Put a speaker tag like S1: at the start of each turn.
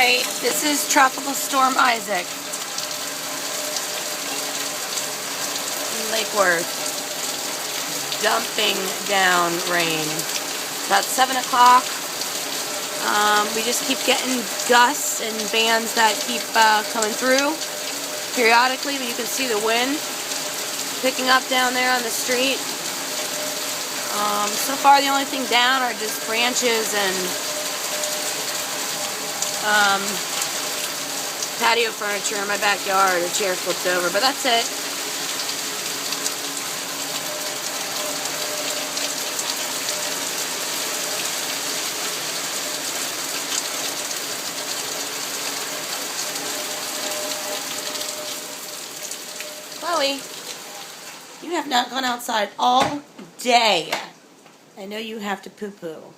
S1: Alright, this is Tropical Storm Isaac in Lake Worth. Dumping down rain. About 7 o'clock. We just keep getting gusts and bands that keep coming through periodically, but you can see the wind picking up down there on the street. So far the only thing down are just branches and patio furniture in my backyard. A chair flipped over, but that's it. Chloe, you have not gone outside all day. I know you have to poo-poo.